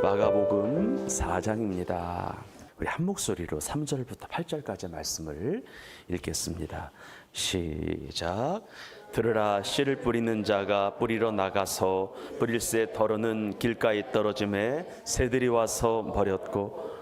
마가복음 4장입니다. 우리 한 목소리로 3절부터 8절까지 말씀을 읽겠습니다. 시작. 들으라, 씨를 뿌리는 자가 뿌리러 나가서 뿌릴새 더러는 길가에 떨어짐에 새들이 와서 버렸고,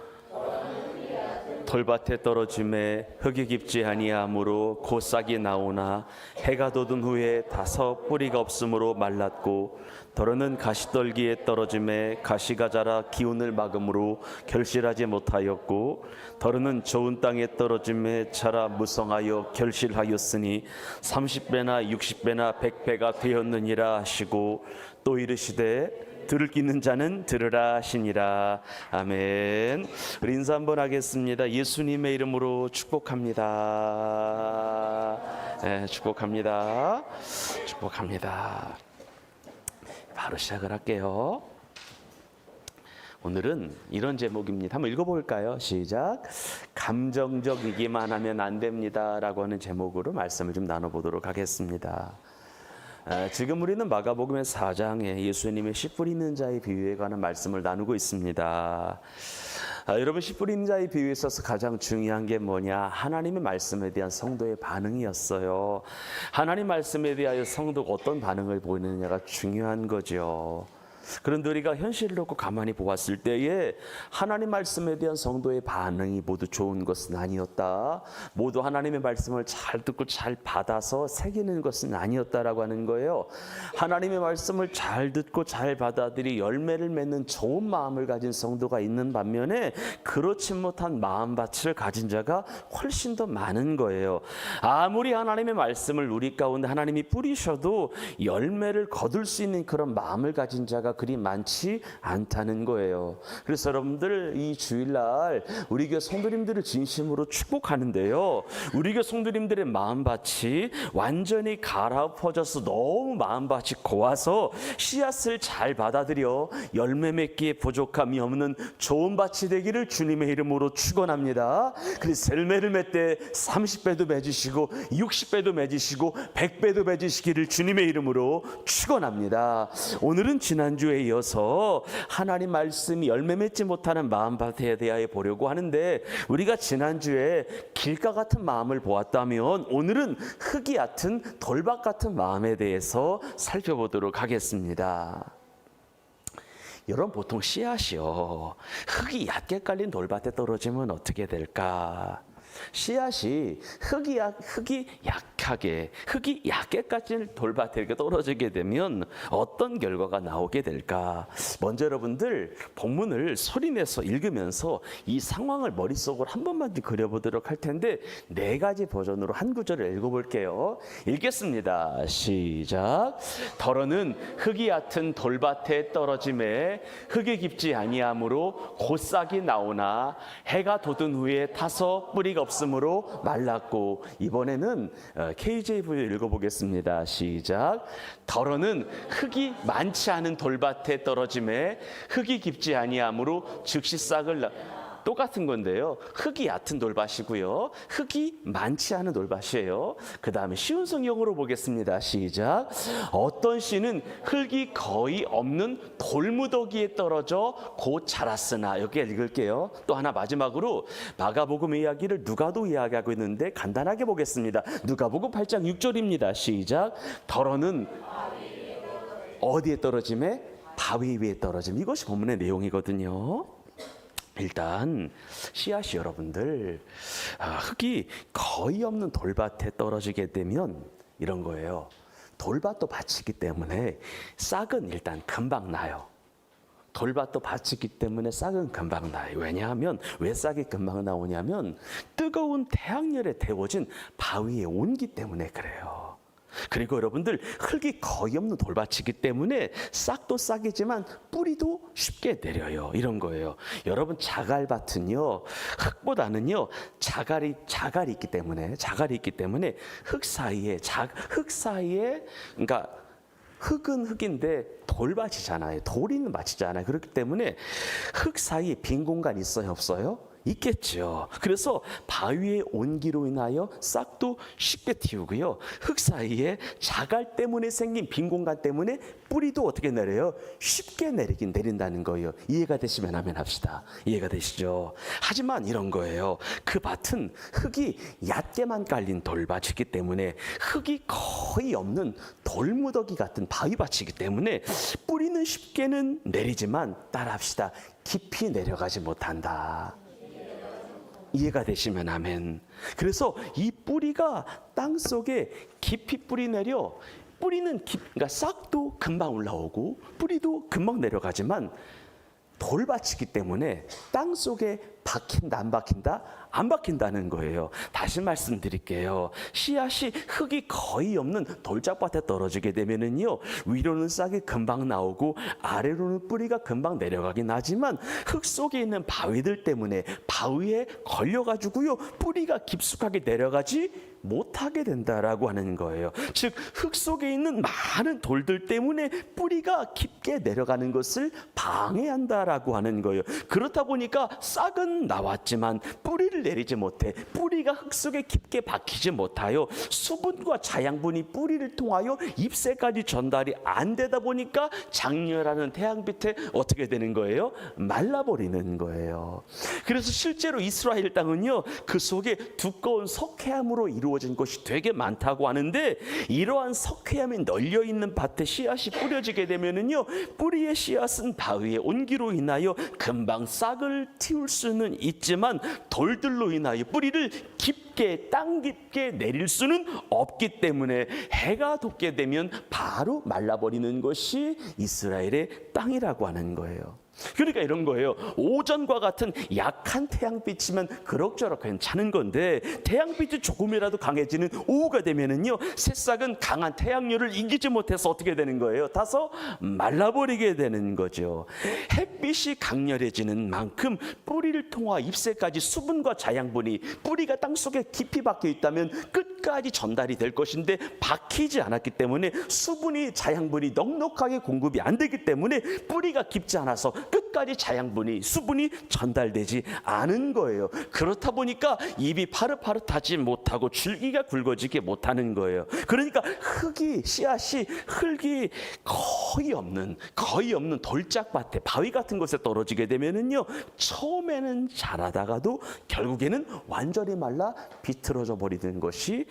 돌밭에 떨어짐에 흙이 깊지 아니하므로 곧 싹이 나오나 해가 돋은 후에 다서 뿌리가 없으므로 말랐고, 더러는 가시떨기에 떨어짐에 가시가 자라 기운을 막음으로 결실하지 못하였고, 더러는 좋은 땅에 떨어짐에 자라 무성하여 결실하였으니 30배나 60배나 100배가 되었느니라 하시고, 또 이르시되 들을 끼는 자는 들으라 하시니라. 아멘. 우리 인사 한번 하겠습니다. 예수님의 이름으로 축복합니다. 네, 축복합니다. 축복합니다. 바로 시작을 할게요. 오늘은 이런 제목입니다. 한번 읽어볼까요? 시작. 감정적이기만 하면 안 됩니다 라고 하는 제목으로 말씀을 좀 나눠보도록 하겠습니다. 지금 우리는 마가복음의 4장에 예수님의 씨 뿌리는 자의 비유에 관한 말씀을 나누고 있습니다. 여러분, 씨 뿌리는 자의 비유에 있어서 가장 중요한 게 뭐냐? 하나님의 말씀에 대한 성도의 반응이었어요. 하나님 말씀에 대하여 성도가 어떤 반응을 보이느냐가 중요한 거죠. 그런데 우리가 현실을 놓고 가만히 보았을 때에 하나님 말씀에 대한 성도의 반응이 모두 좋은 것은 아니었다. 모두 하나님의 말씀을 잘 듣고 잘 받아서 새기는 것은 아니었다라고 하는 거예요. 하나님의 말씀을 잘 듣고 잘 받아들이 열매를 맺는 좋은 마음을 가진 성도가 있는 반면에 그렇지 못한 마음밭을 가진 자가 훨씬 더 많은 거예요. 아무리 하나님의 말씀을 우리 가운데 하나님이 뿌리셔도 열매를 거둘 수 있는 그런 마음을 가진 자가 그리 많지 않다는 거예요. 그래서 여러분들, 이 주일날 우리 교회 성도님들을 진심으로 축복하는데요, 우리 교회 성도님들의 마음밭이 완전히 갈아엎어져서 너무 마음밭이 고와서 씨앗을 잘 받아들여 열매 맺기에 부족함이 없는 좋은 밭이 되기를 주님의 이름으로 축원합니다. 그래서 열매를 맺되 30배도 맺으시고 60배도 맺으시고 100배도 맺으시기를 주님의 이름으로 축원합니다. 오늘은 지난주에 이어서 하나님 말씀이 열매 맺지 못하는 마음밭에 대하여 보려고 하는데, 우리가 지난주에 길가 같은 마음을 보았다면 오늘은 흙이 얕은 돌밭 같은 마음에 대해서 살펴보도록 하겠습니다. 여러분, 보통 씨앗이요, 흙이 얕게 깔린 돌밭에 떨어지면 어떻게 될까? 씨앗이 흙이 얕게 까진 돌밭에 이렇게 떨어지게 되면 어떤 결과가 나오게 될까? 먼저 여러분들, 본문을 소리내서 읽으면서 이 상황을 머릿속으로 한 번만 그려보도록 할 텐데, 4가지 버전으로 한 구절을 읽어볼게요. 읽겠습니다. 시작. 더러는 흙이 얕은 돌밭에 떨어짐에 흙이 깊지 아니하므로 곧 싹이 나오나 해가 돋은 후에 타서 뿌리가 없으므로 말랐고. 이번에는 KJV 읽어보겠습니다. 시작. 더러는 흙이 많지 않은 돌밭에 떨어짐에 흙이 깊지 아니하므로 즉시 싹을 똑같은 건데요, 흙이 얕은 돌밭이고요, 흙이 많지 않은 돌밭이에요. 그 다음에 쉬운 성경으로 보겠습니다. 시작. 어떤 씨는 흙이 거의 없는 돌무더기에 떨어져 곧 자랐으나. 여기 읽을게요. 또 하나 마지막으로 마가복음 이야기를 누가도 이야기하고 있는데 간단하게 보겠습니다. 누가복음 8장 6절입니다. 시작. 더러는 어디에 떨어짐에? 바위 위에 떨어짐. 이것이 본문의 내용이거든요. 일단 씨앗이 여러분들, 흙이 거의 없는 돌밭에 떨어지게 되면 이런 거예요. 돌밭도 밭이기 때문에 싹은 일단 금방 나요. 돌밭도 밭이기 때문에 싹은 금방 나요. 왜냐하면 왜 싹이 금방 나오냐면 뜨거운 태양열에 데워진 바위의 온기 때문에 그래요. 그리고 여러분들, 흙이 거의 없는 돌밭이기 때문에 싹도 싹이지만 뿌리도 쉽게 내려요. 이런 거예요. 여러분, 자갈밭은요, 흙보다는요 자갈이 있기 때문에 흙 사이에 그러니까 흙은 흙인데 돌밭이잖아요. 돌이 있는 밭이잖아요. 그렇기 때문에 흙 사이에 빈 공간 있어요, 없어요? 있겠죠. 그래서 바위의 온기로 인하여 싹도 쉽게 틔우고요. 흙 사이에 자갈 때문에 생긴 빈 공간 때문에 뿌리도 어떻게 내려요? 쉽게 내린다는 거예요. 이해가 되시면 아멘 합시다. 이해가 되시죠? 하지만 이런 거예요. 그 밭은 흙이 얕게만 깔린 돌밭이기 때문에 흙이 거의 없는 돌무더기 같은 바위밭이기 때문에 뿌리는 쉽게는 내리지만 따라합시다. 깊이 내려가지 못한다. 이해가 되시면 아멘. 그래서 이 뿌리가 땅 속에 깊이 뿌리 내려 뿌리는 그러니까 싹도 금방 올라오고 뿌리도 금방 내려가지만 돌밭이기 때문에 땅 속에 박힌다 안 박힌다? 안 박힌다는 거예요. 다시 말씀드릴게요. 씨앗이 흙이 거의 없는 돌짝밭에 떨어지게 되면은요, 위로는 싹이 금방 나오고 아래로는 뿌리가 금방 내려가긴 하지만 흙 속에 있는 바위들 때문에 바위에 걸려가지고요, 뿌리가 깊숙하게 내려가지 못하게 된다라고 하는 거예요. 즉 흙 속에 있는 많은 돌들 때문에 뿌리가 깊게 내려가는 것을 방해한다라고 하는 거예요. 그렇다 보니까 싹은 나왔지만 뿌리를 내리지 못해 뿌리가 흙 속에 깊게 박히지 못하여 수분과 자양분이 뿌리를 통하여 잎새까지 전달이 안 되다 보니까 장렬하는 태양빛에 어떻게 되는 거예요? 말라버리는 거예요. 그래서 실제로 이스라엘 땅은요, 그 속에 두꺼운 석회암으로 이루어진 것이 되게 많다고 하는데, 이러한 석회암이 널려 있는 밭에 씨앗이 뿌려지게 되면은요, 뿌리의 씨앗은 바위의 온기로 인하여 금방 싹을 틔울 수는 있지만 돌들로 인하여 뿌리를 깊게 땅 깊게 내릴 수는 없기 때문에 해가 돋게 되면 바로 말라버리는 것이 이스라엘의 땅이라고 하는 거예요. 그러니까 이런 거예요. 오전과 같은 약한 태양빛이면 그럭저럭 괜찮은 건데 태양빛이 조금이라도 강해지는 오후가 되면은요, 새싹은 강한 태양열을 이기지 못해서 어떻게 되는 거예요? 타서 말라버리게 되는 거죠. 햇빛이 강렬해지는 만큼 뿌리를 통하 잎새까지 수분과 자양분이 뿌리가 땅속에 깊이 박혀 있다면 끝까지 전달이 될 것인데 박히지 않았기 때문에 수분이 자양분이 넉넉하게 공급이 안 되기 때문에 뿌리가 깊지 않아서 끝까지 자양분이 수분이 전달되지 않은 거예요. 그렇다 보니까 잎이 파릇파릇하지 못하고 줄기가 굵어지게 못하는 거예요. 그러니까 씨앗이 흙이 거의 없는 돌짝밭에 바위 같은 곳에 떨어지게 되면은요, 처음에는 자라다가도 결국에는 완전히 말라 비틀어져 버리는 것이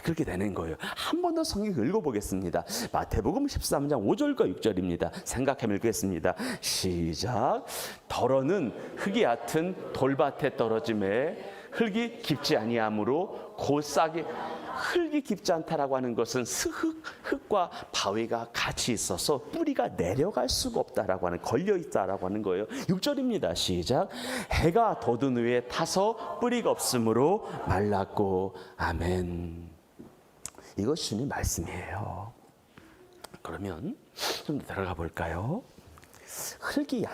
그렇게 되는 거예요. 한 번 더 성경 읽어보겠습니다. 마태복음 13장 5절과 6절입니다. 생각해 읽겠습니다. 시작. 덜어는 흙이 얕은 돌밭에 떨어짐에 흙이 깊지 아니하므로 곧 싹이 흙이 깊지 않다라고 하는 것은 흙과 바위가 같이 있어서 뿌리가 내려갈 수가 없다라고 하는, 걸려 있다라고 하는 거예요. 6절입니다. 시작. 해가 돋은 후에 타서 뿌리가 없으므로 말랐고. 아멘. 이것이 주님 말씀이에요. 그러면 좀 더 들어가 볼까요? 흙이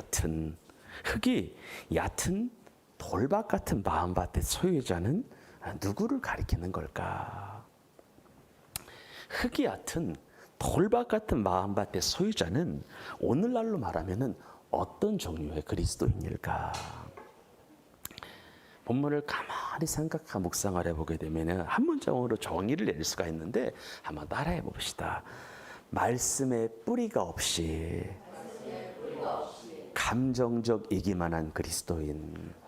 얕은 돌밭 같은 마음밭의 소유자는 누구를 가리키는 걸까? 흙이 얕은 돌밭 같은 마음밭의 소유자는 오늘날로 말하면은 어떤 종류의 그리스도인일까? 본문을 가만히 생각하고 묵상을 해보게 되면은 한 문장으로 정의를 내릴 수가 있는데 한번 따라해 봅시다. 말씀의 뿌리가 없이 감정적이기만 한 그리스도인.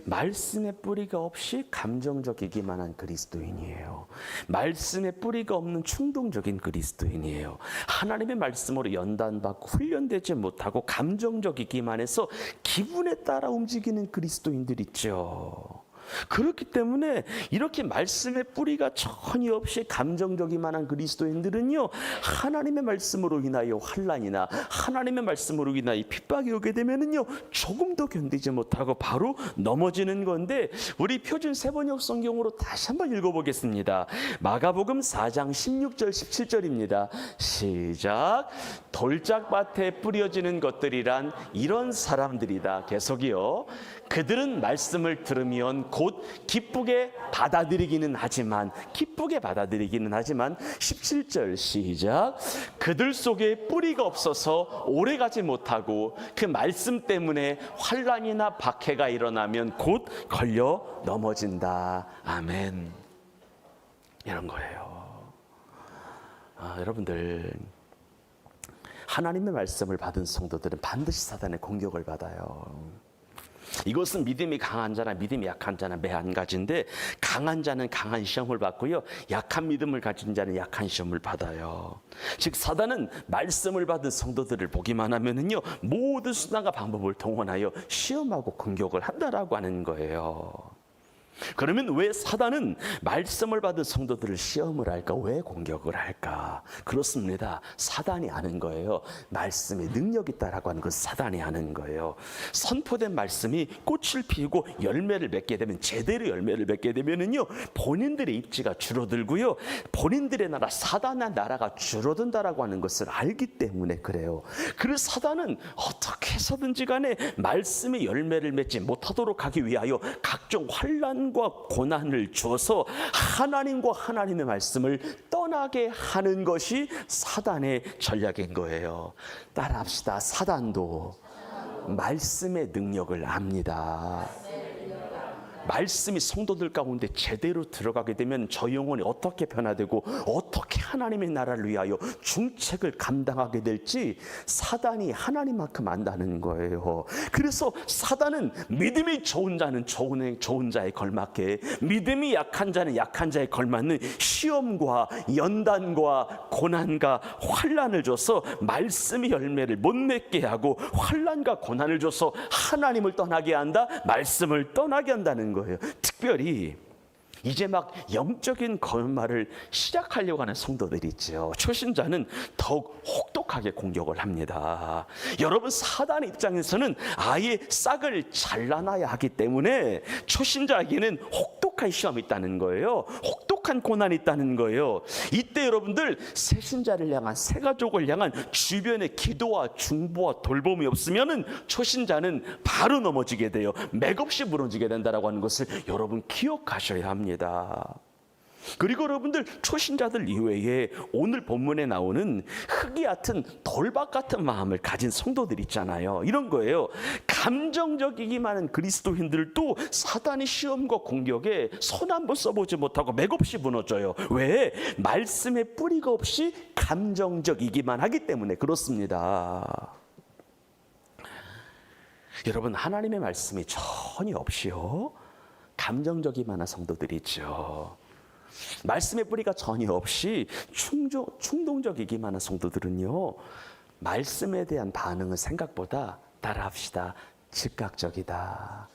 말씀의 뿌리가 없이 감정적이기만 한 그리스도인이에요. 말씀의 뿌리가 없는 충동적인 그리스도인이에요. 하나님의 말씀으로 연단받고 훈련되지 못하고 감정적이기만 해서 기분에 따라 움직이는 그리스도인들 있죠. 그렇기 때문에 이렇게 말씀의 뿌리가 전혀 없이 감정적이만 한 그리스도인들은요, 하나님의 말씀으로 인하여 환난이나 하나님의 말씀으로 인하여 핍박이 오게 되면은요, 조금도 견디지 못하고 바로 넘어지는 건데, 우리 표준 세번역 성경으로 다시 한번 읽어보겠습니다. 마가복음 4장 16절 17절입니다. 시작. 돌짝밭에 뿌려지는 것들이란 이런 사람들이다. 계속이요. 그들은 말씀을 들으면 곧 기쁘게 받아들이기는 하지만 17절 시작. 그들 속에 뿌리가 없어서 오래가지 못하고 그 말씀 때문에 환난이나 박해가 일어나면 곧 걸려 넘어진다. 아멘. 이런 거예요. 여러분들, 하나님의 말씀을 받은 성도들은 반드시 사단의 공격을 받아요. 이것은 믿음이 강한 자나 믿음이 약한 자나 매 한 가지인데, 강한 자는 강한 시험을 받고요, 약한 믿음을 가진 자는 약한 시험을 받아요. 즉 사단은 말씀을 받은 성도들을 보기만 하면은요, 모든 수단과 방법을 동원하여 시험하고 공격을 한다라고 하는 거예요. 그러면 왜 사단은 말씀을 받은 성도들을 시험을 할까? 왜 공격을 할까? 그렇습니다. 사단이 아는 거예요. 말씀에 능력이 있다라고 하는 건 사단이 아는 거예요. 선포된 말씀이 꽃을 피우고 열매를 맺게 되면, 제대로 열매를 맺게 되면은요, 본인들의 입지가 줄어들고요, 본인들의 나라, 사단의 나라가 줄어든다라고 하는 것을 알기 때문에 그래요. 그래서 사단은 어떻게 해서든지 간에 말씀의 열매를 맺지 못하도록 하기 위하여 각종 환난 과 고난을 주어서 하나님과 하나님의 말씀을 떠나게 하는 것이 사단의 전략인 거예요. 따라합시다. 사단도 말씀의 능력을 압니다. 말씀이 성도들 가운데 제대로 들어가게 되면 저 영혼이 어떻게 변화되고 어떻게 하나님의 나라를 위하여 중책을 감당하게 될지 사단이 하나님만큼 안다는 거예요. 그래서 사단은 믿음이 좋은 자는 좋은 자에 걸맞게, 믿음이 약한 자는 약한 자에 걸맞는 시험과 연단과 고난과 환난을 줘서 말씀의 열매를 못 맺게 하고, 환난과 고난을 줘서 하나님을 떠나게 한다, 말씀을 떠나게 한다는 거예요. 특별히 이제 막 영적인 거짓말을 시작하려고 하는 성도들이 있죠. 초신자는 더욱 혹독하게 공격을 합니다. 여러분, 사단의 입장에서는 아예 싹을 잘라놔야 하기 때문에 초신자에게는 혹독한 시험이 있다는 거예요. 혹독한 고난이 있다는 거예요. 이때 여러분들, 새신자를 향한, 새가족을 향한 주변의 기도와 중보와 돌봄이 없으면은 초신자는 바로 넘어지게 돼요. 맥없이 무너지게 된다라고 하는 것을 여러분 기억하셔야 합니다. 그리고 여러분들, 초신자들 이외에 오늘 본문에 나오는 흙이 얕은 돌박 같은 마음을 가진 성도들 있잖아요. 이런 거예요. 감정적이기만 한 그리스도인들도 사단의 시험과 공격에 손 한 번 써보지 못하고 맥없이 무너져요. 왜? 말씀에 뿌리가 없이 감정적이기만 하기 때문에 그렇습니다. 여러분, 하나님의 말씀이 전혀 없이요, 감정적이만 한 성도들이 있죠. 말씀의 뿌리가 전혀 없이 충동적이기만 한 성도들은요, 말씀에 대한 반응은 생각보다, 따라합시다, 즉각적이다.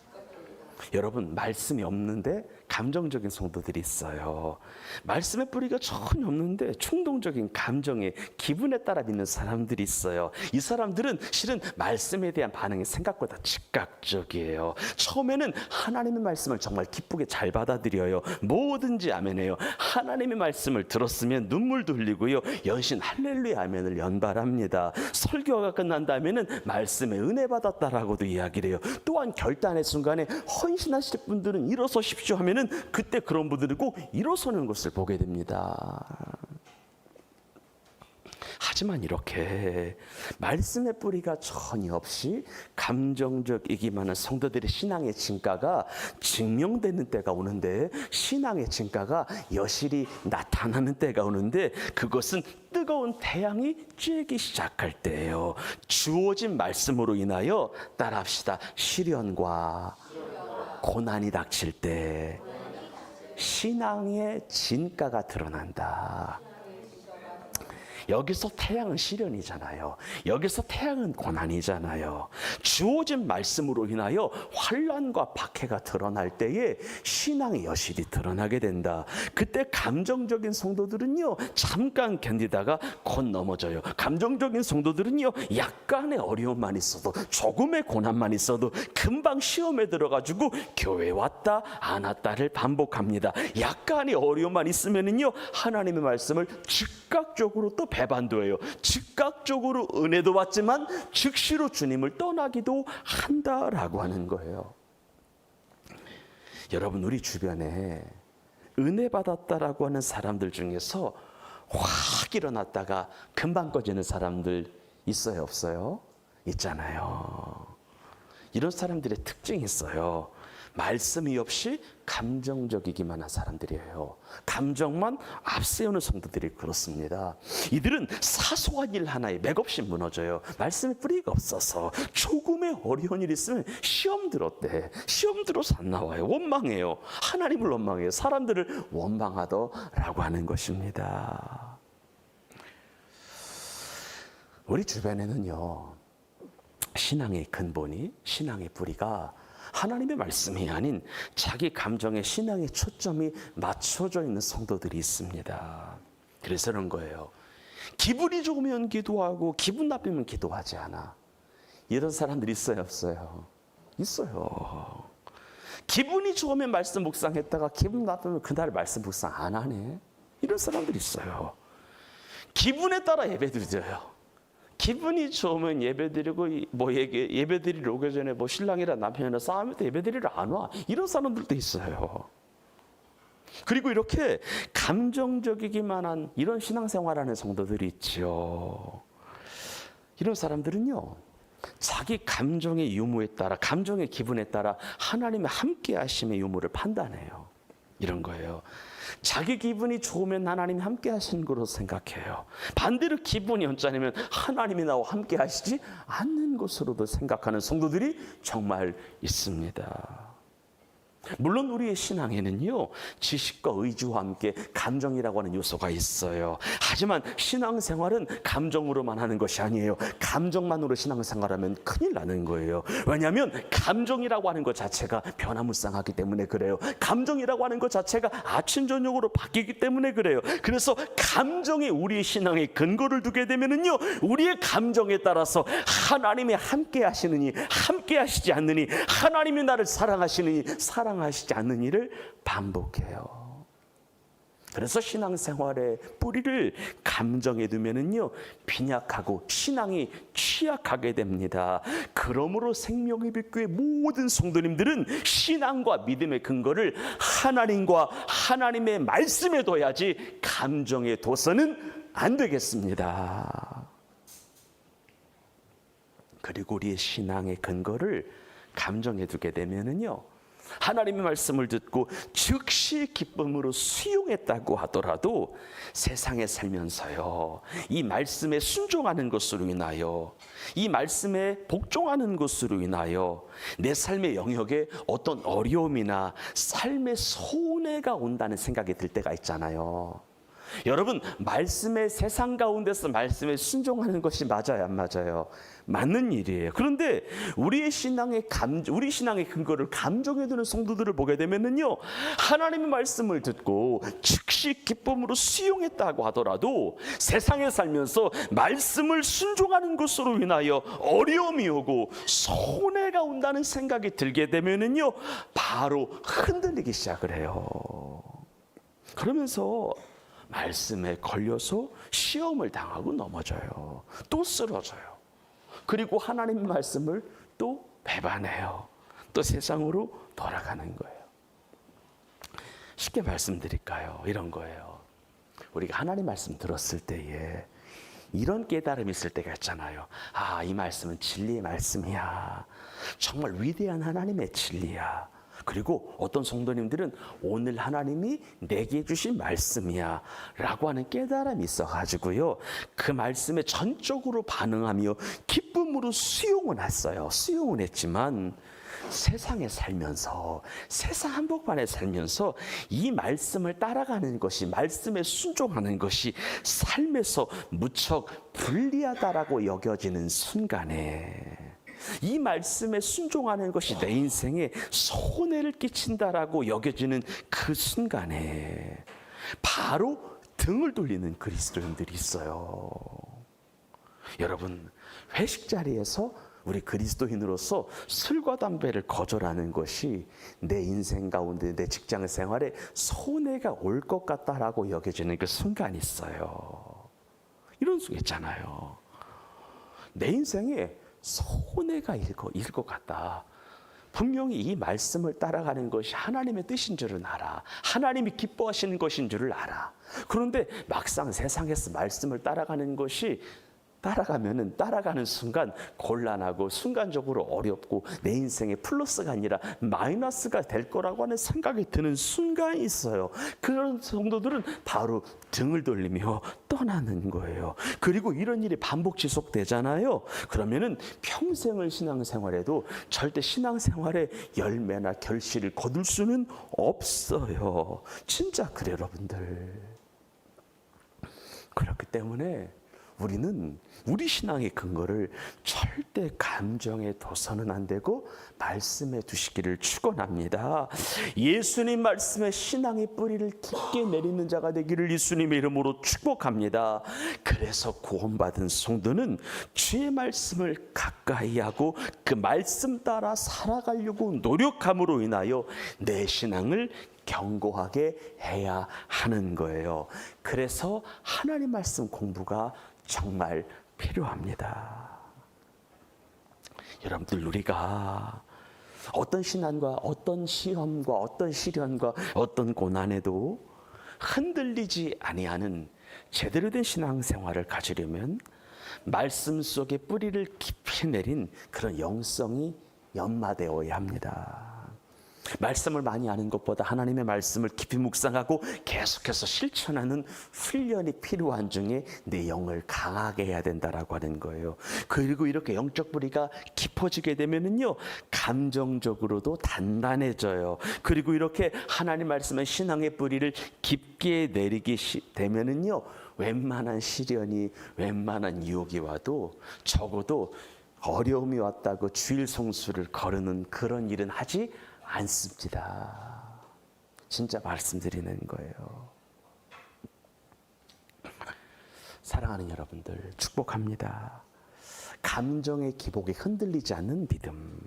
여러분, 말씀이 없는데 감정적인 성도들이 있어요. 말씀의 뿌리가 전혀 없는데 충동적인 감정에, 기분에 따라 믿는 사람들이 있어요. 이 사람들은 실은 말씀에 대한 반응이 생각보다 즉각적이에요. 처음에는 하나님의 말씀을 정말 기쁘게 잘 받아들여요. 뭐든지 아멘해요. 하나님의 말씀을 들었으면 눈물도 흘리고요, 연신 할렐루야 아멘을 연발합니다. 설교가 끝난 다음에는 말씀에 은혜 받았다라고도 이야기를 해요. 또한 결단의 순간에 헌신하실 분들은 일어서십시오 하면은 그때 그런 분들이 꼭 일어서는 것을 보게 됩니다. 하지만 이렇게 말씀의 뿌리가 전혀 없이 감정적이기만 한 성도들의 신앙의 진가가 증명되는 때가 오는데, 신앙의 진가가 여실히 나타나는 때가 오는데, 그것은 뜨거운 태양이 쬐기 시작할 때예요. 주어진 말씀으로 인하여, 따라합시다, 시련과 고난이 닥칠 때 신앙의 진가가 드러난다. 여기서 태양은 시련이잖아요. 여기서 태양은 고난이잖아요. 주어진 말씀으로 인하여 환난과 박해가 드러날 때에 신앙의 여실히 드러나게 된다. 그때 감정적인 성도들은요, 잠깐 견디다가 곧 넘어져요. 감정적인 성도들은요, 약간의 어려움만 있어도, 조금의 고난만 있어도 금방 시험에 들어가지고 교회 왔다 안 왔다를 반복합니다. 약간의 어려움만 있으면은요, 하나님의 말씀을 즉각적으로 또 배반도예요. 즉각적으로 은혜도 받지만 즉시로 주님을 떠나기도 한다라고 하는 거예요. 여러분, 우리 주변에 은혜 받았다라고 하는 사람들 중에서 확 일어났다가 금방 꺼지는 사람들 있어요, 없어요? 있잖아요. 이런 사람들의 특징이 있어요. 말씀이 없이 감정적이기만 한 사람들이에요. 감정만 앞세우는 성도들이 그렇습니다. 이들은 사소한 일 하나에 맥없이 무너져요. 말씀에 뿌리가 없어서 조금의 어려운 일 있으면 시험 들었대. 시험 들어서 안 나와요. 원망해요. 하나님을 원망해요. 사람들을 원망하더라고 하는 것입니다. 우리 주변에는요, 신앙의 근본이, 신앙의 뿌리가 하나님의 말씀이 아닌 자기 감정의 신앙의 초점이 맞춰져 있는 성도들이 있습니다. 그래서 그런 거예요. 기분이 좋으면 기도하고 기분 나쁘면 기도하지 않아. 이런 사람들이 있어요, 없어요? 있어요. 기분이 좋으면 말씀 묵상했다가 기분 나쁘면 그날 말씀 묵상 안 하네. 이런 사람들이 있어요. 기분에 따라 예배드려요. 기분이 좋으면 예배드리고 예배드리러 오기 전에 신랑이랑 남편이랑 싸우면 예배드리러 안 와. 이런 사람들도 있어요. 그리고 이렇게 감정적이기만 한 이런 신앙생활하는 성도들이 있죠. 이런 사람들은요, 자기 감정의 유무에 따라, 감정의 기분에 따라 하나님의 함께 하심의 유무를 판단해요. 이런 거예요. 자기 기분이 좋으면 하나님이 함께 하시는 거로 생각해요. 반대로 기분이 언짢으면 하나님이 나와 함께 하시지 않는 것으로도 생각하는 성도들이 정말 있습니다. 물론 우리의 신앙에는요, 지식과 의지와 함께 감정이라고 하는 요소가 있어요. 하지만 신앙생활은 감정으로만 하는 것이 아니에요. 감정만으로 신앙생활하면 큰일 나는 거예요. 왜냐하면 감정이라고 하는 것 자체가 변화무쌍하기 때문에 그래요. 감정이라고 하는 것 자체가 아침 저녁으로 바뀌기 때문에 그래요. 그래서 감정이 우리의 신앙에 근거를 두게 되면은요, 우리의 감정에 따라서 하나님이 함께 하시느니 함께 하시지 않느니, 하나님이 나를 사랑하시느니 사랑하시지 않는 일을 반복해요. 그래서 신앙생활의 뿌리를 감정에 두면은요, 빈약하고 신앙이 취약하게 됩니다. 그러므로 생명의 빛교회 모든 성도님들은 신앙과 믿음의 근거를 하나님과 하나님의 말씀에 둬야지 감정에 둬서는 안 되겠습니다. 그리고 우리의 신앙의 근거를 감정에 두게 되면은요, 하나님의 말씀을 듣고 즉시 기쁨으로 수용했다고 하더라도 세상에 살면서요, 이 말씀에 순종하는 것으로 인하여, 이 말씀에 복종하는 것으로 인하여 내 삶의 영역에 어떤 어려움이나 삶의 손해가 온다는 생각이 들 때가 있잖아요. 여러분, 말씀의 세상 가운데서 말씀에 순종하는 것이 맞아요, 안 맞아요? 맞는 일이에요. 그런데 우리 신앙의 근거를 감정에 두는 성도들을 보게 되면은요, 하나님의 말씀을 듣고 즉시 기쁨으로 수용했다고 하더라도 세상에 살면서 말씀을 순종하는 것으로 인하여 어려움이 오고 손해가 온다는 생각이 들게 되면은요, 바로 흔들리기 시작을 해요. 그러면서 말씀에 걸려서 시험을 당하고 넘어져요. 또 쓰러져요. 그리고 하나님의 말씀을 또 배반해요. 또 세상으로 돌아가는 거예요. 쉽게 말씀드릴까요? 이런 거예요. 우리가 하나님 말씀 들었을 때에 이런 깨달음이 있을 때가 있잖아요. 아, 이 말씀은 진리의 말씀이야. 정말 위대한 하나님의 진리야. 그리고 어떤 성도님들은 오늘 하나님이 내게 주신 말씀이야 라고 하는 깨달음이 있어가지고요, 그 말씀에 전적으로 반응하며 기쁨으로 수용을 했어요. 수용을 했지만 세상에 살면서, 세상 한복판에 살면서 이 말씀을 따라가는 것이, 말씀에 순종하는 것이 삶에서 무척 불리하다라고 여겨지는 순간에, 이 말씀에 순종하는 것이 내 인생에 손해를 끼친다라고 여겨지는 그 순간에 바로 등을 돌리는 그리스도인들이 있어요. 여러분, 회식 자리에서 우리 그리스도인으로서 술과 담배를 거절하는 것이 내 인생 가운데, 내 직장 생활에 손해가 올 것 같다라고 여겨지는 그 순간이 있어요. 이런 순간 있잖아요. 내 인생에 손해가 일 것 같다. 분명히 이 말씀을 따라가는 것이 하나님의 뜻인 줄은 알아. 하나님이 기뻐하시는 것인 줄을 알아. 그런데 막상 세상에서 말씀을 따라가는 것이 따라가는 순간 곤란하고 순간적으로 어렵고 내 인생에 플러스가 아니라 마이너스가 될 거라고 하는 생각이 드는 순간이 있어요. 그런 성도들은 바로 등을 돌리며 떠나는 거예요. 그리고 이런 일이 반복 지속되잖아요. 그러면은 평생을 신앙생활해도 절대 신앙생활의 열매나 결실을 거둘 수는 없어요. 진짜 그래요, 여러분들. 그렇기 때문에 우리는 우리 신앙의 근거를 절대 감정에 둬서는 안 되고 말씀에 두시기를 축원합니다. 예수님 말씀에 신앙의 뿌리를 깊게 내리는 자가 되기를 예수님의 이름으로 축복합니다. 그래서 구원받은 성도는 주의 말씀을 가까이 하고 그 말씀 따라 살아가려고 노력함으로 인하여 내 신앙을 견고하게 해야 하는 거예요. 그래서 하나님 말씀 공부가 정말 필요합니다. 여러분들, 우리가 어떤 신앙과 어떤 시험과 어떤 시련과 어떤 고난에도 흔들리지 아니하는 제대로 된 신앙생활을 가지려면 말씀 속에 뿌리를 깊이 내린 그런 영성이 연마되어야 합니다. 말씀을 많이 아는 것보다 하나님의 말씀을 깊이 묵상하고 계속해서 실천하는 훈련이 필요한 중에 내 영을 강하게 해야 된다라고 하는 거예요. 그리고 이렇게 영적 뿌리가 깊어지게 되면은요, 감정적으로도 단단해져요. 그리고 이렇게 하나님 말씀의 신앙의 뿌리를 깊게 내리게 되면은요, 웬만한 시련이, 웬만한 유혹이 와도 적어도 어려움이 왔다고 주일 성수를 거르는 그런 일은 하지 않습니다. 진짜 말씀드리는 거예요. 사랑하는 여러분들, 축복합니다. 감정의 기복에 흔들리지 않는 믿음,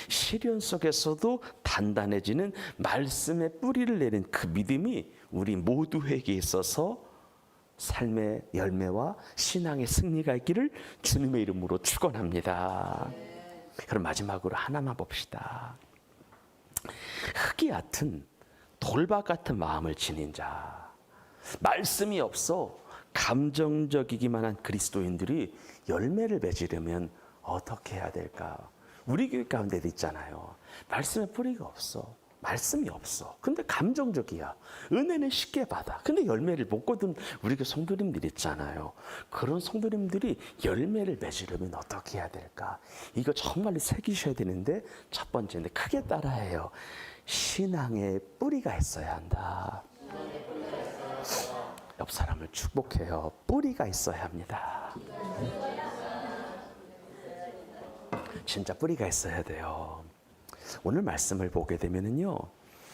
시련 속에서도 단단해지는 말씀의 뿌리를 내린 그 믿음이 우리 모두에게 있어서 삶의 열매와 신앙의 승리가 있기를 주님의 이름으로 축원합니다. 그럼 마지막으로 하나만 봅시다. 흙이 얕은 돌박 같은 마음을 지닌 자, 말씀이 없어 감정적이기만 한 그리스도인들이 열매를 맺으려면 어떻게 해야 될까? 우리 교회 가운데도 있잖아요. 말씀의 뿌리가 없어. 말씀이 없어. 근데 감정적이야. 은혜는 쉽게 받아. 근데 열매를 못 거둔 우리 교회 성도님들 있잖아요. 그런 성도님들이 열매를 맺으려면 어떻게 해야 될까? 이거 정말로 새기셔야 되는데, 첫 번째인데 크게 따라해요. 신앙의 뿌리가 있어야 한다. 옆 사람을 축복해요. 뿌리가 있어야 합니다. 진짜 뿌리가 있어야 돼요. 오늘 말씀을 보게 되면은요,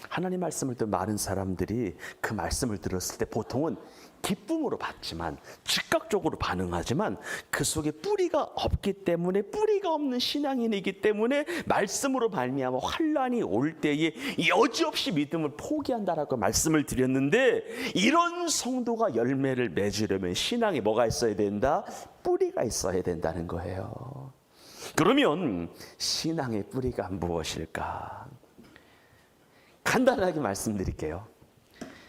하나님 말씀을 듣는 많은 사람들이 그 말씀을 들었을 때 보통은 기쁨으로 받지만, 즉각적으로 반응하지만 그 속에 뿌리가 없기 때문에, 뿌리가 없는 신앙인이기 때문에 말씀으로 말미암아 환난이 올 때에 여지없이 믿음을 포기한다라고 말씀을 드렸는데, 이런 성도가 열매를 맺으려면 신앙에 뭐가 있어야 된다? 뿌리가 있어야 된다는 거예요. 그러면 신앙의 뿌리가 무엇일까? 간단하게 말씀드릴게요.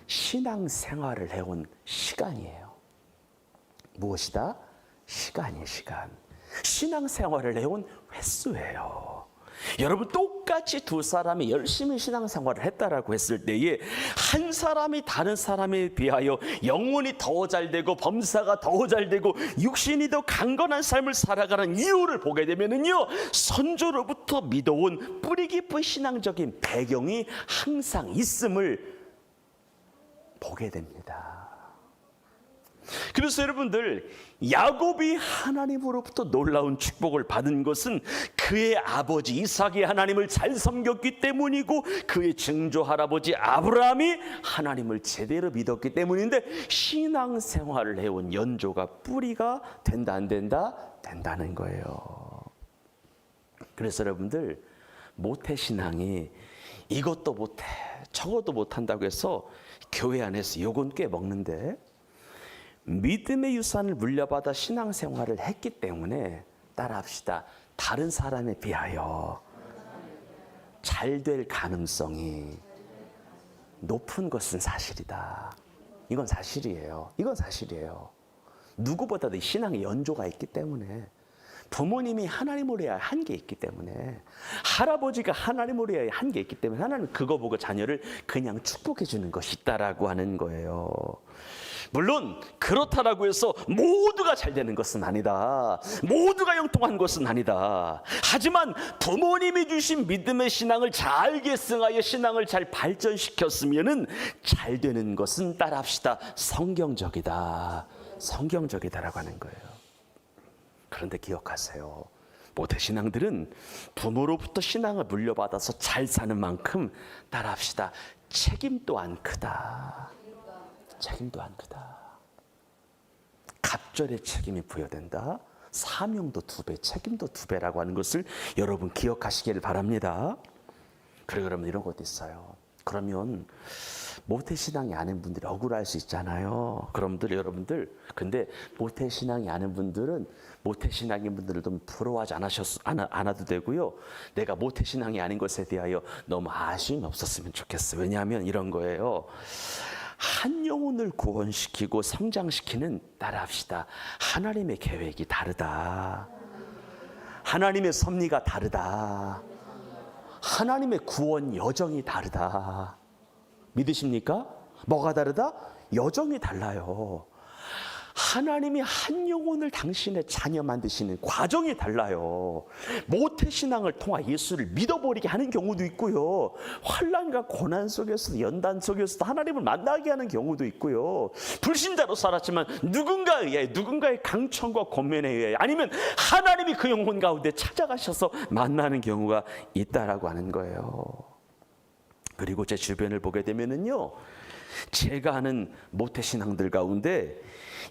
신앙생활을 해온 시간이에요. 무엇이다? 시간이에요, 시간. 신앙생활을 해온 횟수예요. 여러분, 똑같이 두 사람이 열심히 신앙생활을 했다라고 했을 때에 한 사람이 다른 사람에 비하여 영혼이 더 잘되고 범사가 더 잘되고 육신이 더 강건한 삶을 살아가는 이유를 보게 되면은요, 선조로부터 믿어온 뿌리 깊은 신앙적인 배경이 항상 있음을 보게 됩니다. 그래서 여러분들, 야곱이 하나님으로부터 놀라운 축복을 받은 것은 그의 아버지 이삭이 하나님을 잘 섬겼기 때문이고, 그의 증조 할아버지 아브라함이 하나님을 제대로 믿었기 때문인데, 신앙생활을 해온 연조가 뿌리가 된다 안 된다? 된다는 거예요. 그래서 여러분들, 모태신앙이 이것도 못해 저것도 못한다고 해서 교회 안에서 욕은 꽤 먹는데, 믿음의 유산을 물려받아 신앙생활을 했기 때문에 따라합시다. 다른 사람에 비하여 잘 될 가능성이 높은 것은 사실이다. 이건 사실이에요. 이건 사실이에요. 누구보다도 신앙의 연조가 있기 때문에, 부모님이 하나님으로 해야 한 게 있기 때문에, 할아버지가 하나님으로 해야 한 게 있기 때문에 하나님은 그거 보고 자녀를 그냥 축복해 주는 것이 있다라고 하는 거예요. 물론 그렇다라고 해서 모두가 잘 되는 것은 아니다. 모두가 형통한 것은 아니다. 하지만 부모님이 주신 믿음의 신앙을 잘 계승하여 신앙을 잘 발전시켰으면은 잘 되는 것은 따라합시다. 성경적이다. 성경적이다라고 하는 거예요. 그런데 기억하세요. 모태신앙들은 부모로부터 신앙을 물려받아서 잘 사는 만큼 따라합시다. 책임 또한 크다. 책임 또한 크다. 갑절의 책임이 부여된다. 사명도 2배, 책임도 2배라고 하는 것을 여러분 기억하시기를 바랍니다. 그러면 이런 것도 있어요. 그러면 모태신앙이 아닌 분들이 억울할 수 있잖아요. 그럼들 여러분들, 근데 모태신앙이 아닌 분들은 모태신앙인 분들을 좀 부러워하지 않아도 되고요. 내가 모태신앙이 아닌 것에 대하여 너무 아쉬움이 없었으면 좋겠어요. 왜냐하면 이런 거예요. 한 영혼을 구원시키고 성장시키는, 따라합시다, 하나님의 계획이 다르다. 하나님의 섭리가 다르다. 하나님의 구원 여정이 다르다. 믿으십니까? 뭐가 다르다? 여정이 달라요. 하나님이 한 영혼을 당신의 자녀 만드시는 과정이 달라요. 모태신앙을 통해 예수를 믿어버리게 하는 경우도 있고요. 환난과 고난 속에서도, 연단 속에서도 하나님을 만나게 하는 경우도 있고요. 불신자로 살았지만 누군가의 강청과 권면에 의해, 아니면 하나님이 그 영혼 가운데 찾아가셔서 만나는 경우가 있다라고 하는 거예요. 그리고 제 주변을 보게 되면은요, 제가 아는 모태신앙들 가운데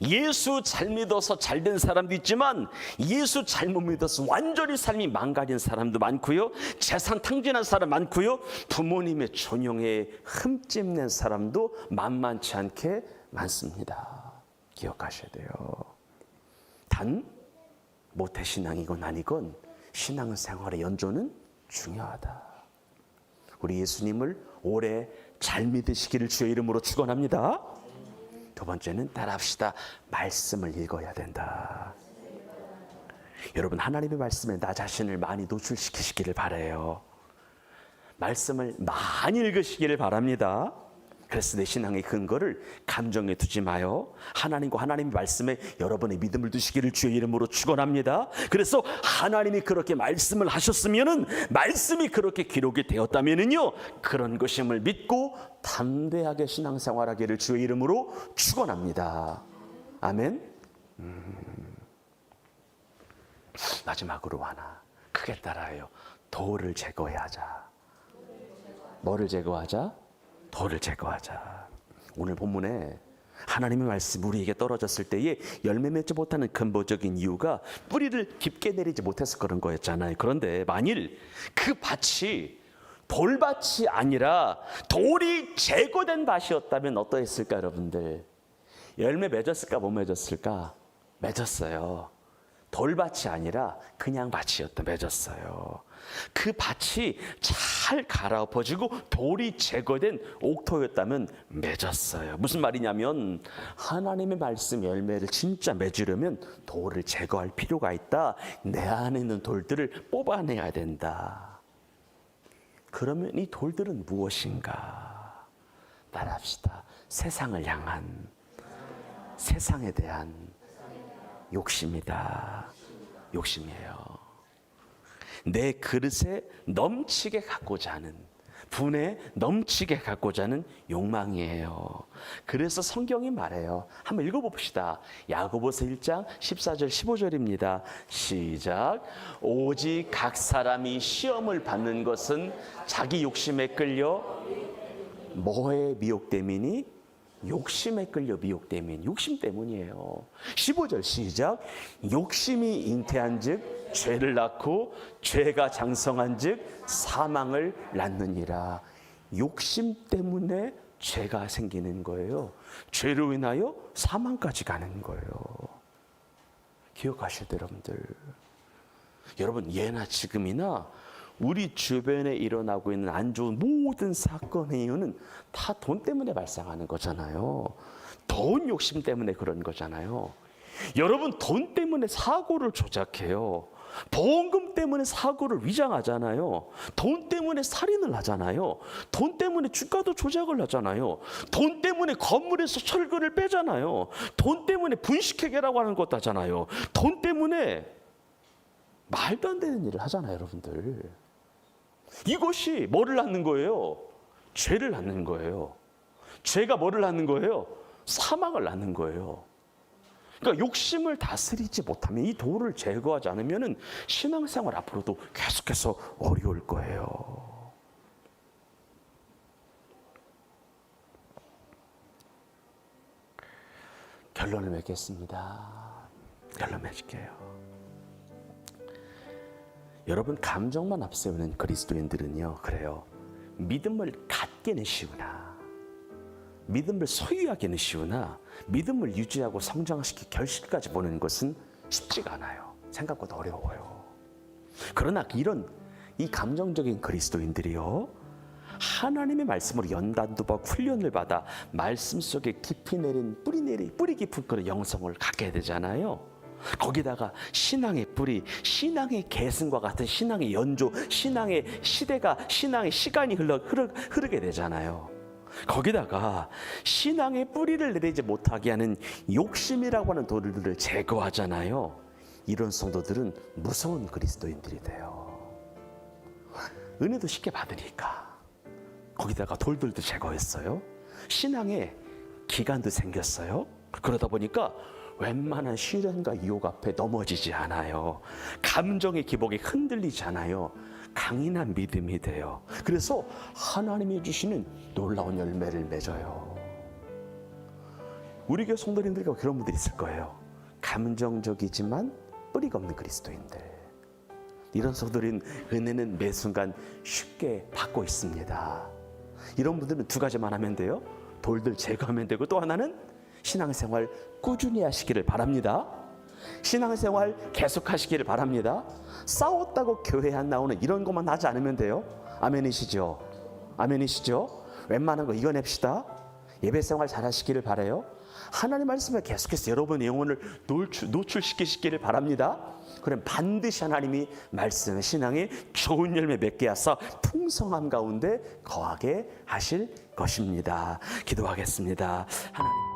예수 잘 믿어서 잘 된 사람도 있지만 예수 잘못 믿어서 완전히 삶이 망가진 사람도 많고요. 재산 탕진한 사람 많고요. 부모님의 존영에 흠집낸 사람도 만만치 않게 많습니다. 기억하셔야 돼요. 단 모태신앙이건 아니건 신앙생활의 연조는 중요하다. 우리 예수님을 오래 잘 믿으시기를 주의 이름으로 축원합니다. 2번째는 따라합시다. 말씀을 읽어야 된다. 여러분, 하나님의 말씀에 나 자신을 많이 노출시키시기를 바라요. 말씀을 많이 읽으시기를 바랍니다. 그래서 내 신앙의 근거를 감정에 두지 마요. 하나님과 하나님의 말씀에 여러분의 믿음을 두시기를 주의 이름으로 축원합니다. 그래서 하나님이 그렇게 말씀을 하셨으면은, 말씀이 그렇게 기록이 되었다면은요, 그런 것임을 믿고 담대하게 신앙생활하기를 주의 이름으로 축원합니다. 아멘. 마지막으로 하나 크게 따라해요. 돌을 제거해야 하자. 뭐를 제거하자? 돌을 제거하자. 오늘 본문에 하나님의 말씀 우리에게 떨어졌을 때에 열매 맺지 못하는 근본적인 이유가 뿌리를 깊게 내리지 못해서 그런 거였잖아요. 그런데 만일 그 밭이 돌밭이 아니라 돌이 제거된 밭이었다면 어떠했을까 여러분들? 열매 맺었을까 못 맺었을까? 맺었어요. 돌밭이 아니라 그냥 밭이었다. 맺었어요. 그 밭이 잘 갈아엎어지고 돌이 제거된 옥토였다면 맺었어요. 무슨 말이냐면 하나님의 말씀 열매를 진짜 맺으려면 돌을 제거할 필요가 있다. 내 안에 있는 돌들을 뽑아내야 된다. 그러면 이 돌들은 무엇인가? 따라합시다. 세상을 향한, 세상에 대한 욕심이다. 욕심이에요. 내 그릇에 넘치게 갖고자 하는, 분에 넘치게 갖고자 하는 욕망이에요. 그래서 성경이 말해요. 한번 읽어봅시다. 야고보서 1장 14절 15절입니다. 시작. 오직 각 사람이 시험을 받는 것은 자기 욕심에 끌려 뭐에 미혹됨이니? 욕심에 끌려 미혹됨인, 욕심 때문이에요. 15절 시작. 욕심이 잉태한 즉 죄를 낳고 죄가 장성한 즉 사망을 낳느니라. 욕심 때문에 죄가 생기는 거예요. 죄로 인하여 사망까지 가는 거예요. 기억하셔야 돼요, 여러분들. 여러분, 예나 지금이나 우리 주변에 일어나고 있는 안 좋은 모든 사건의 이유는 다 돈 때문에 발생하는 거잖아요. 돈 욕심 때문에 그런 거잖아요. 여러분, 돈 때문에 사고를 조작해요. 보험금 때문에 사고를 위장하잖아요. 돈 때문에 살인을 하잖아요. 돈 때문에 주가도 조작을 하잖아요. 돈 때문에 건물에서 철근을 빼잖아요. 돈 때문에 분식회계라고 하는 것도 하잖아요. 돈 때문에 말도 안 되는 일을 하잖아요, 여러분들. 이것이 뭐를 낳는 거예요? 죄를 낳는 거예요. 죄가 뭐를 낳는 거예요? 사망을 낳는 거예요. 그러니까 욕심을 다스리지 못하면, 이 도를 제거하지 않으면 신앙생활 앞으로도 계속해서 어려울 거예요. 결론을 맺겠습니다. 결론 맺을게요. 여러분, 감정만 앞세우는 그리스도인들은요, 그래요. 믿음을 갖기는 쉬우나, 믿음을 소유하기는 쉬우나, 믿음을 유지하고 성장시키 결실까지 보는 것은 쉽지가 않아요. 생각보다 어려워요. 그러나 이 감정적인 그리스도인들이요, 하나님의 말씀으로 연단도 받고 훈련을 받아 말씀 속에 깊이 내린 뿌리 깊은 그런 영성을 갖게 되잖아요. 거기다가 신앙의 뿌리, 신앙의 계승과 같은 신앙의 연조, 신앙의 시대가, 신앙의 시간이 흐르게 되잖아요. 거기다가 신앙의 뿌리를 내리지 못하게 하는 욕심이라고 하는 돌들을 제거하잖아요. 이런 성도들은 무서운 그리스도인들이 돼요. 은혜도 쉽게 받으니까 거기다가 돌들도 제거했어요. 신앙의 기간도 생겼어요. 그러다 보니까 웬만한 시련과 유혹 앞에 넘어지지 않아요. 감정의 기복이 흔들리지 않아요. 강인한 믿음이 돼요. 그래서 하나님이 주시는 놀라운 열매를 맺어요. 우리 교회 성도님들과 그런 분들이 있을 거예요. 감정적이지만 뿌리가 없는 그리스도인들. 이런 성도들은 은혜는 매 순간 쉽게 받고 있습니다. 이런 분들은 두 가지만 하면 돼요. 돌들 제거하면 되고, 또 하나는 신앙생활 꾸준히 하시기를 바랍니다. 신앙생활 계속하시기를 바랍니다. 싸웠다고 교회 안 나오는 이런 것만 하지 않으면 돼요. 아멘이시죠? 아멘이시죠? 웬만한 거 이겨냅시다. 예배생활 잘 하시기를 바라요. 하나님 말씀을 계속해서 여러분의 영혼을 노출시키시기를 바랍니다. 그럼 반드시 하나님이 말씀, 신앙에 좋은 열매 맺게 하사 풍성함 가운데 거하게 하실 것입니다. 기도하겠습니다. 하나님.